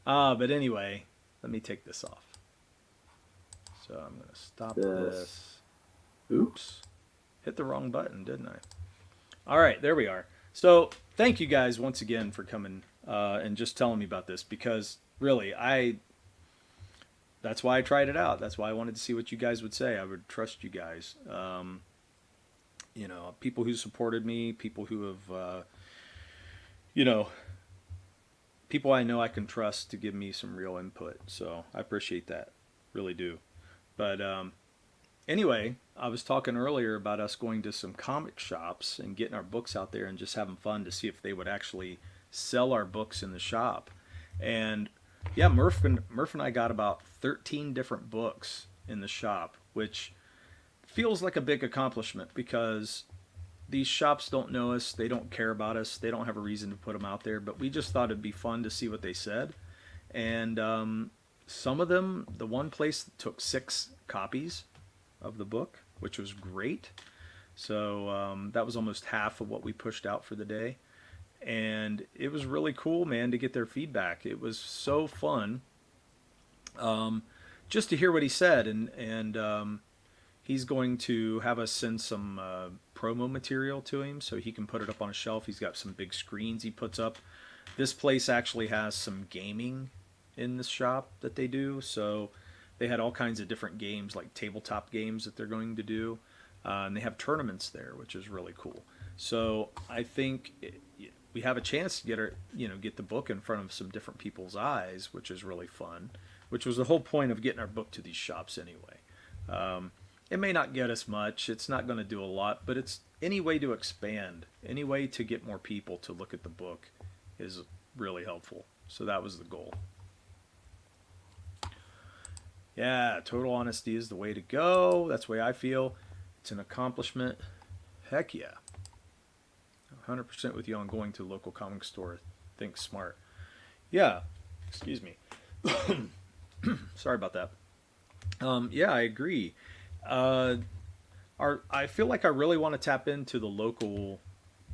But anyway, let me take this off. So I'm going to stop this. Oops. Hit the wrong button, didn't I? All right, there we are. So thank you guys once again for coming and just telling me about this, because really, that's why I tried it out. That's why I wanted to see what you guys would say. I would trust you guys. You know, people who supported me, people who have, you know, people I know I can trust to give me some real input. So I appreciate that. Really do. But anyway, I was talking earlier about us going to some comic shops and getting our books out there and just having fun to see if they would actually sell our books in the shop. And yeah, Murph and I got about 13 different books in the shop, which feels like a big accomplishment because these shops don't know us, they don't care about us, they don't have a reason to put them out there, but we just thought it'd be fun to see what they said. And some of them, the one place took 6 copies of the book, which was great. So that was almost half of what we pushed out for the day. And it was really cool, man, to get their feedback. It was so fun just to hear what he said. And he's going to have us send some promo material to him so he can put it up on a shelf. He's got some big screens he puts up. This place actually has some gaming in the shop that they do. So they had all kinds of different games, like tabletop games that they're going to do. And they have tournaments there, which is really cool. So I think we have a chance to get the book in front of some different people's eyes, which is really fun, which was the whole point of getting our book to these shops anyway. It may not get us much. It's not going to do a lot, but it's any way to expand, any way to get more people to look at the book is really helpful. So that was the goal. Yeah, total honesty is the way to go. That's the way I feel. It's an accomplishment. Heck yeah. 100% with you on going to a local comic store. Think smart. Yeah, excuse me. Sorry about that. Yeah, I agree. I feel like I really want to tap into the local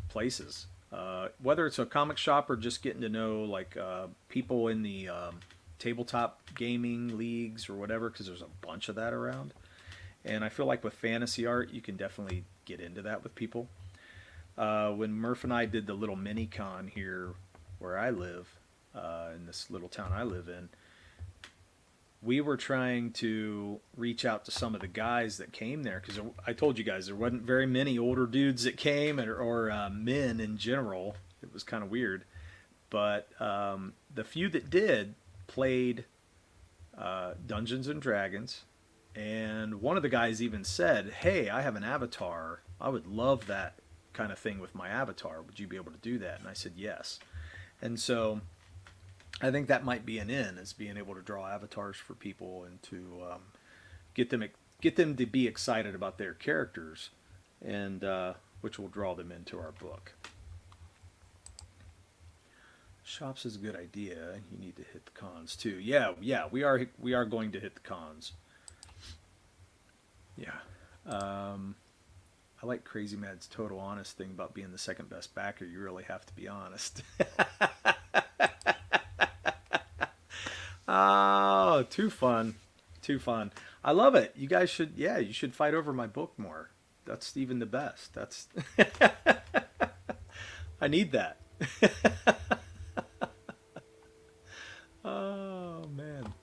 places. Whether it's a comic shop or just getting to know like people in the tabletop gaming leagues or whatever, because there's a bunch of that around. And I feel like with fantasy art, you can definitely get into that with people. When Murph and I did the little mini con here where I live, in this little town I live in, we were trying to reach out to some of the guys that came there, because I told you guys there wasn't very many older dudes that came, or men in general. It was kind of weird. But the few that did played Dungeons and Dragons. And one of the guys even said, "Hey, I have an avatar. I would love that kind of thing with my avatar. Would you be able to do that?" And I said, "Yes." And so I think that might be an in, is being able to draw avatars for people and to get them get them to be excited about their characters, and which will draw them into our book. Shops is a good idea. You need to hit the cons too. Yeah, we are going to hit the cons. Yeah. I like Crazy Mad's total honest thing about being the second best backer. You really have to be honest. Oh, too fun. Too fun. I love it. You guys should, yeah, you should fight over my book more. That's even the best. That's, I need that. Oh, man.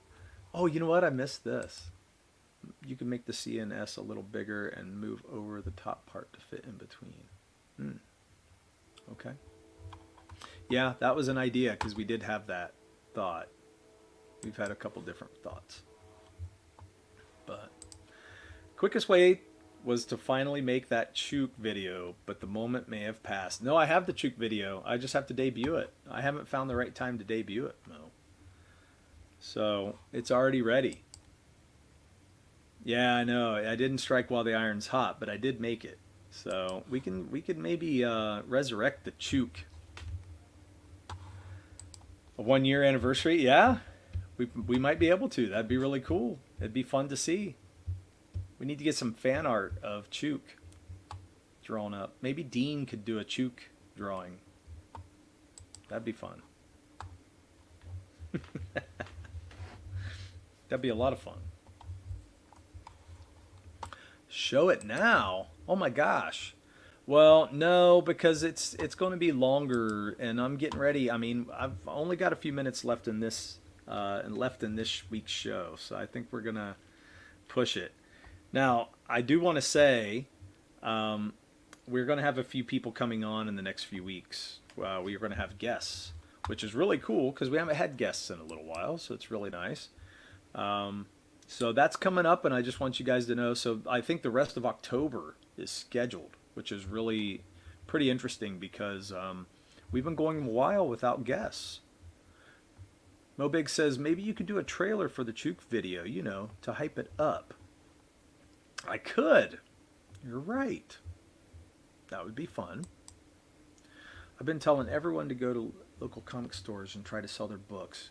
Oh, you know what? I missed this. You can make the C and S a little bigger and move over the top part to fit in between. Hmm. Okay. Yeah, that was an idea because we did have that thought. We've had a couple different thoughts. But quickest way was to finally make that Chook video, but the moment may have passed. No, I have the Chook video. I just have to debut it. I haven't found the right time to debut it, no. So it's already ready. Yeah, I know. I didn't strike while the iron's hot, but I did make it. So we can maybe resurrect the Chook. A 1 year anniversary, yeah. We might be able to. That'd be really cool. It'd be fun to see. We need to get some fan art of Chook drawn up. Maybe Dean could do a Chook drawing. That'd be fun. That'd be a lot of fun. Show it now? Oh my gosh. Well, no, because it's going to be longer, and I'm getting ready. I mean, I've only got a few minutes left in this week's show, so I think we're gonna push it. Now, I do want to say we're going to have a few people coming on in the next few weeks. We are going to have guests, which is really cool because we haven't had guests in a little while, so it's really nice. So that's coming up, and I just want you guys to know. So I think the rest of October is scheduled, which is really pretty interesting because we've been going a while without guests. Mobig says, maybe you could do a trailer for the Chook video, you know, to hype it up. I could. You're right. That would be fun. I've been telling everyone to go to local comic stores and try to sell their books.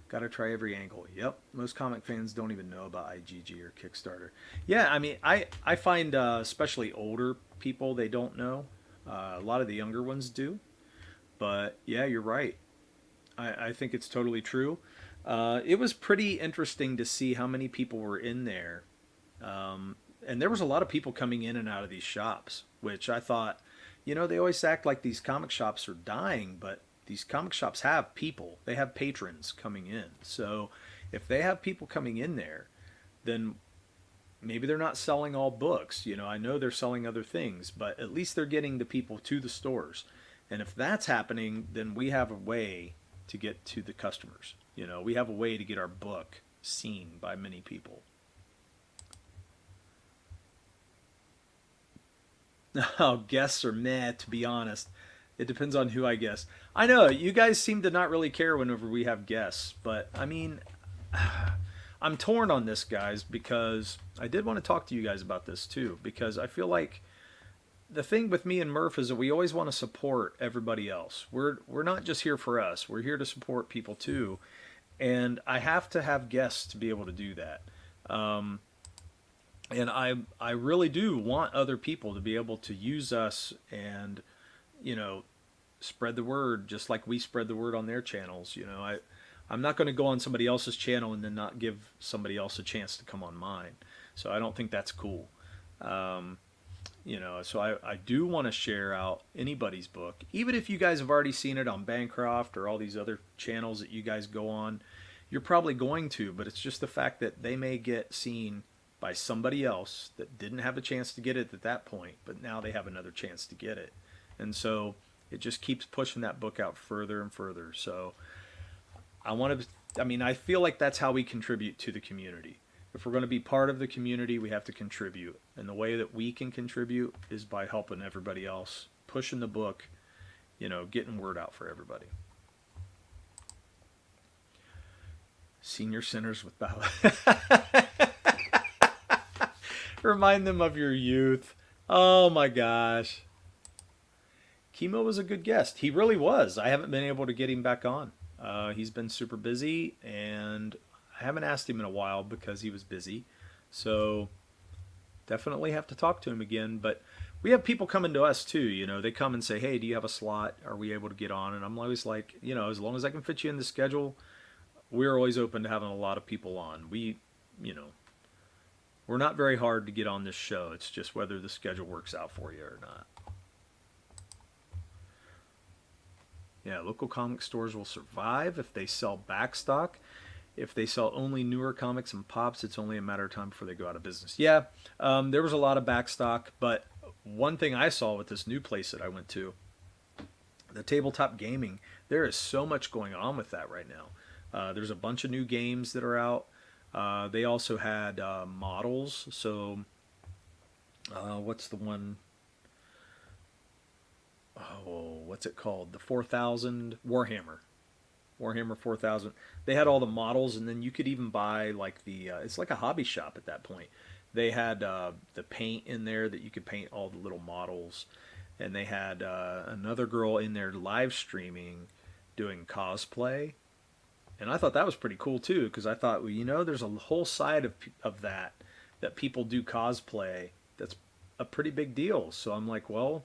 Got to try every angle. Yep. Most comic fans don't even know about IGG or Kickstarter. Yeah, I mean, I find especially older people, they don't know. A lot of the younger ones do. But yeah, you're right. I think it's totally true. It was pretty interesting to see how many people were in there. And there was a lot of people coming in and out of these shops, which I thought, you know, they always act like these comic shops are dying, but these comic shops have people. They have patrons coming in. So if they have people coming in there, then maybe they're not selling all books. You know, I know they're selling other things, but at least they're getting the people to the stores. And if that's happening, then we have a way to get to the customers. You know, we have a way to get our book seen by many people. Oh, guests are meh, to be honest. It depends on who I guess. I know, you guys seem to not really care whenever we have guests, but I mean, I'm torn on this, guys, because I did want to talk to you guys about this too, because I feel like the thing with me and Murph is that we always want to support everybody else. We're not just here for us. We're here to support people too. And I have to have guests to be able to do that. And I really do want other people to be able to use us and, you know, spread the word just like we spread the word on their channels. You know, I'm not going to go on somebody else's channel and then not give somebody else a chance to come on mine. So I don't think that's cool. You know, so I do want to share out anybody's book, even if you guys have already seen it on Bancroft or all these other channels that you guys go on. You're probably going to, but it's just the fact that they may get seen by somebody else that didn't have a chance to get it at that point, but now they have another chance to get it. And so it just keeps pushing that book out further and further. So I want to I mean, I feel like that's how we contribute to the community. If we're going to be part of the community, we have to contribute. And the way that we can contribute is by helping everybody else, pushing the book, getting word out for everybody. Senior centers with battle. Remind them of your youth. Oh my gosh. Chemo was a good guest. He really was. I haven't been able to get him back on. He's been super busy, and I haven't asked him in a while because he was busy. So definitely have to talk to him again. But we have people coming to us too. They come and say, "Hey, do you have a slot? Are we able to get on?" And I'm always like, as long as I can fit you in the schedule, we're always open to having a lot of people on. We're not very hard to get on this show. It's just whether the schedule works out for you or not. Yeah, local comic stores will survive if they sell back stock. If they sell only newer comics and pops, it's only a matter of time before they go out of business. Yeah, there was a lot of back stock, but one thing I saw with this new place that I went to, the tabletop gaming, there is so much going on with that right now. There's a bunch of new games that are out. They also had models. So, what's the one? Oh, what's it called? The 4000 Warhammer. Warhammer 4000. They had all the models, and then you could even buy like it's like a hobby shop at that point. They had the paint in there that you could paint all the little models, and they had another girl in there live streaming doing cosplay. And I thought that was pretty cool too, because I thought, well, there's a whole side of that people do cosplay. That's a pretty big deal. So I'm like, well,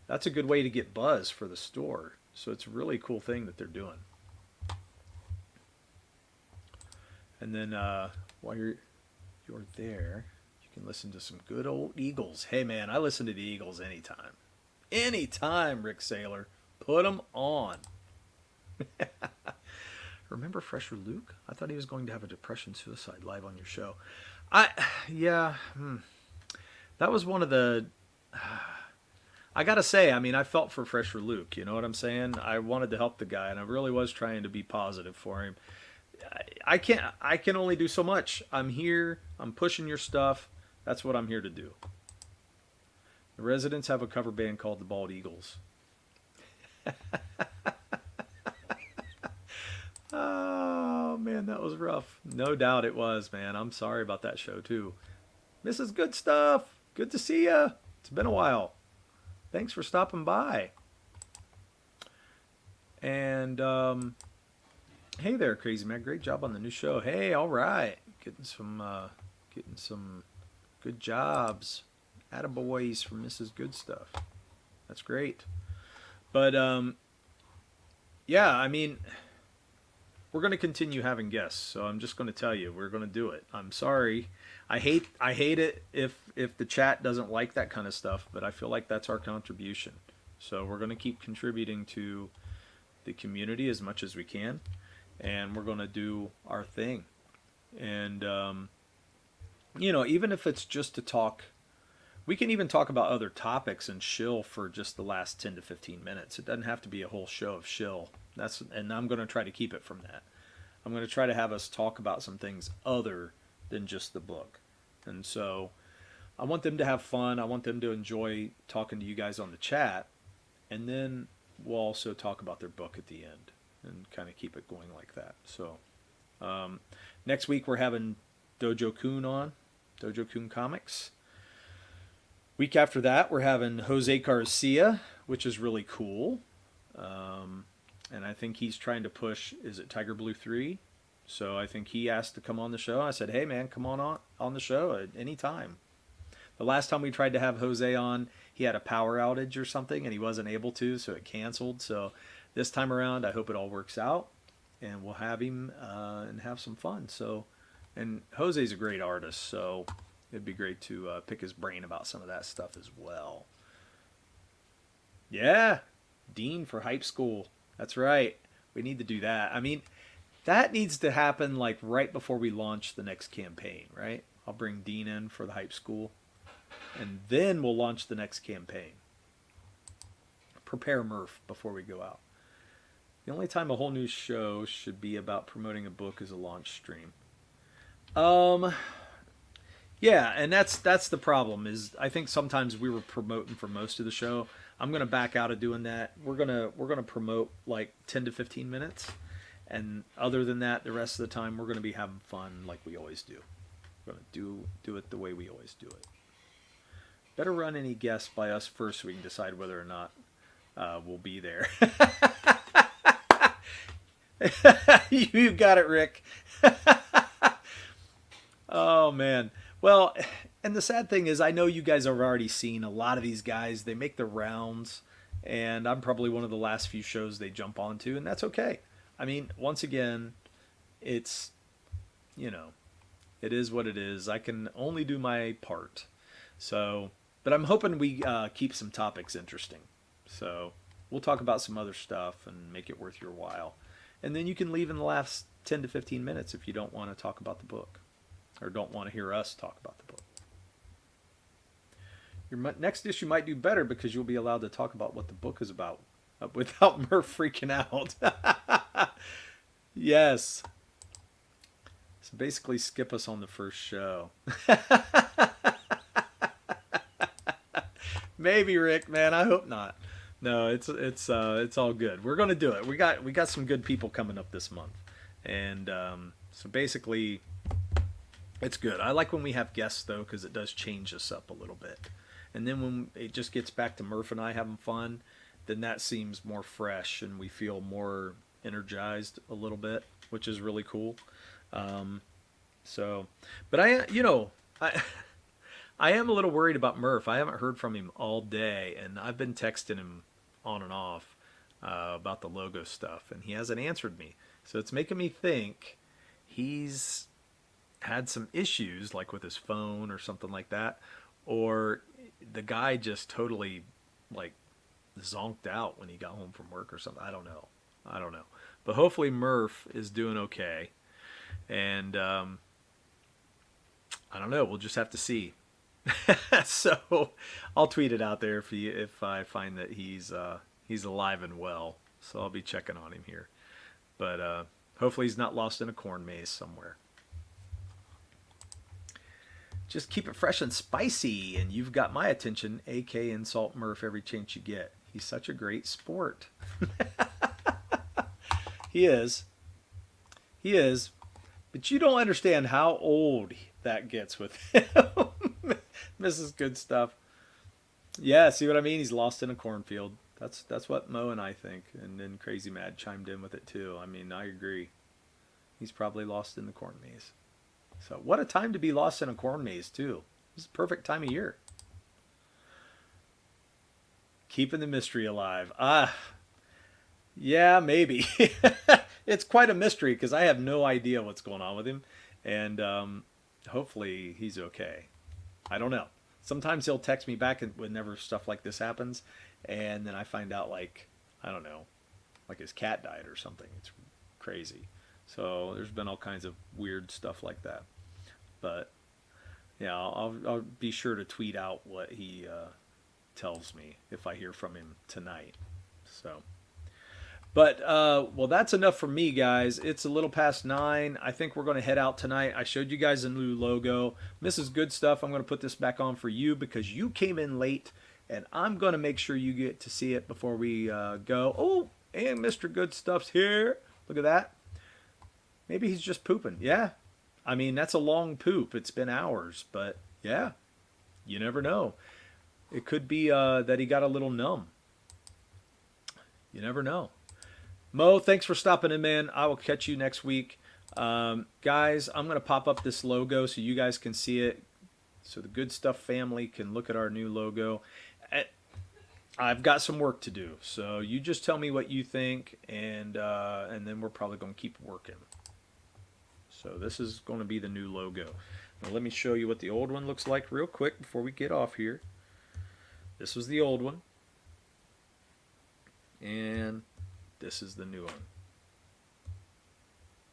that's a good way to get buzz for the store. So it's a really cool thing that they're doing. And then while you're there, you can listen to some good old Eagles. Hey man, I listen to the Eagles anytime. Anytime, Rick Saylor. Put them on. Remember Fresher Luke? I thought he was going to have a depression suicide live on your show. That was one of the... I gotta say, I mean, I felt for Fresher Luke, you know what I'm saying? I wanted to help the guy, and I really was trying to be positive for him. I can only do so much. I'm here, I'm pushing your stuff. That's what I'm here to do. The Residents have a cover band called the Bald Eagles. Oh, man, that was rough. No doubt it was, man. I'm sorry about that show, too. Mrs. Good Stuff, good to see ya. It's been a while. Thanks for stopping by. And, hey there, Crazy Man. Great job on the new show. Hey, all right. Getting some good jobs. Attaboys from Mrs. Good Stuff. That's great. But, yeah, I mean... We're going to continue having guests, so I'm just going to tell you, we're going to do it. I'm sorry. I hate it if the chat doesn't like that kind of stuff, but I feel like that's our contribution. So we're going to keep contributing to the community as much as we can, and we're going to do our thing. And, even if it's just to talk, we can even talk about other topics and shill for just the last 10 to 15 minutes. It doesn't have to be a whole show of shill. And I'm going to try to keep it from that. I'm going to try to have us talk about some things other than just the book. And so I want them to have fun. I want them to enjoy talking to you guys on the chat. And then we'll also talk about their book at the end and kind of keep it going like that. So next week we're having Dojo Kun on, Dojo Kun Comics. Week after that we're having Jose Garcia, which is really cool. And I think he's trying to push, is it Tiger Blue 3? So I think he asked to come on the show. I said, hey man, come on the show at any time. The last time we tried to have Jose on, he had a power outage or something and he wasn't able to, so it canceled. So this time around, I hope it all works out and we'll have him and have some fun. So, and Jose's a great artist, so it'd be great to pick his brain about some of that stuff as well. Yeah, Dean for Hype School. That's right. We need to do that. I mean, that needs to happen like right before we launch the next campaign, right? I'll bring Dean in for the Hype School, and then we'll launch the next campaign. Prepare Murph before we go out. The only time a whole new show should be about promoting a book is a launch stream. Um, yeah, and that's the problem. Is I think sometimes we were promoting for most of the show. I'm gonna back out of doing that. We're gonna promote like 10 to 15 minutes, and other than that, the rest of the time we're gonna be having fun like we always do. We're gonna do it the way we always do it. Better run any guests by us first so we can decide whether or not we'll be there. You got it, Rick. Oh man. Well, and the sad thing is, I know you guys have already seen a lot of these guys. They make the rounds, and I'm probably one of the last few shows they jump onto, and that's okay. I mean, once again, it's you know, it is what it is. I can only do my part. So, but I'm hoping we keep some topics interesting. So we'll talk about some other stuff and make it worth your while. And then you can leave in the last 10 to 15 minutes if you don't want to talk about the book or don't want to hear us talk about the book. Your next issue might do better because you'll be allowed to talk about what the book is about without Murph freaking out. Yes. So basically skip us on the first show. Maybe, Rick, man, I hope not. No, it's all good. We're gonna do it. We got some good people coming up this month, and so basically, it's good. I like when we have guests though, because it does change us up a little bit. And then when it just gets back to Murph and I having fun, then that seems more fresh, and we feel more energized a little bit, which is really cool. So, but I I am a little worried about Murph. I haven't heard from him all day, and I've been texting him on and off about the logo stuff, and he hasn't answered me. So it's making me think he's had some issues, like with his phone or something like that, or the guy just totally like zonked out when he got home from work or something. I don't know. I don't know. But hopefully Murph is doing okay, and I don't know. We'll just have to see. So I'll tweet it out there if I find that he's alive and well. So I'll be checking on him here. But hopefully he's not lost in a corn maze somewhere. Just keep it fresh and spicy, and you've got my attention. AK insult Murph every chance you get. He's such a great sport. He is. He is. But you don't understand how old that gets with him. Mrs. Good Stuff. Yeah, see what I mean? He's lost in a cornfield. That's what Mo and I think. And then Crazy Mad chimed in with it too. I mean, I agree. He's probably lost in the corn maze. So what a time to be lost in a corn maze too. This is the perfect time of year. Keeping the mystery alive. Yeah, maybe. It's quite a mystery because I have no idea what's going on with him. And hopefully he's okay. I don't know. Sometimes he'll text me back whenever stuff like this happens, and then I find out like, I don't know, like his cat died or something. It's crazy. So there's been all kinds of weird stuff like that. But yeah, I'll be sure to tweet out what he tells me if I hear from him tonight. So. But, well, that's enough for me, guys. It's a little past 9. I think we're going to head out tonight. I showed you guys a new logo. Mrs. Good Stuff, I'm going to put this back on for you because you came in late, and I'm going to make sure you get to see it before we go. Oh, and Mr. Good Stuff's here. Look at that. Maybe he's just pooping. Yeah. I mean, that's a long poop. It's been hours, but yeah, you never know. It could be that he got a little numb. You never know. Mo, thanks for stopping in, man. I will catch you next week. Guys, I'm going to pop up this logo so you guys can see it, so the Good Stuff family can look at our new logo. I've got some work to do, so you just tell me what you think, and then we're probably going to keep working. So this is going to be the new logo. Now let me show you what the old one looks like real quick before we get off here. This was the old one. And this is the new one.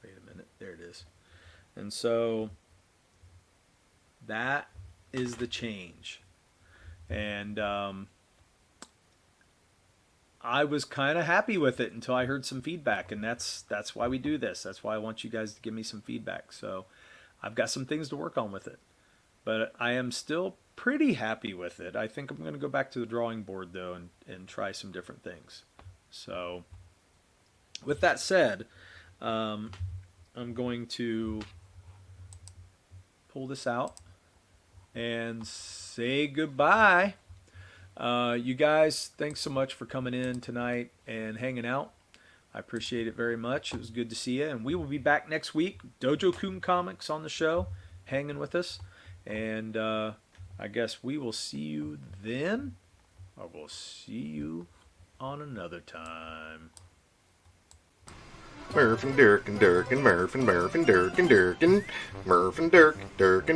Wait a minute. There it is. And so that is the change. And I was kind of happy with it until I heard some feedback, and that's why we do this. That's why I want you guys to give me some feedback. So I've got some things to work on with it, but I am still pretty happy with it. I think I'm going to go back to the drawing board though and try some different things. So with that said, I'm going to pull this out and say goodbye. You guys, thanks so much for coming in tonight and hanging out. I appreciate it very much. It was good to see you. And we will be back next week. Dojo-kun Comics on the show, hanging with us. And I guess we will see you then, or we'll see you on another time. Murph and Dirk and Dirk and Murph and Dirk and Dirk and Murph and Dirk and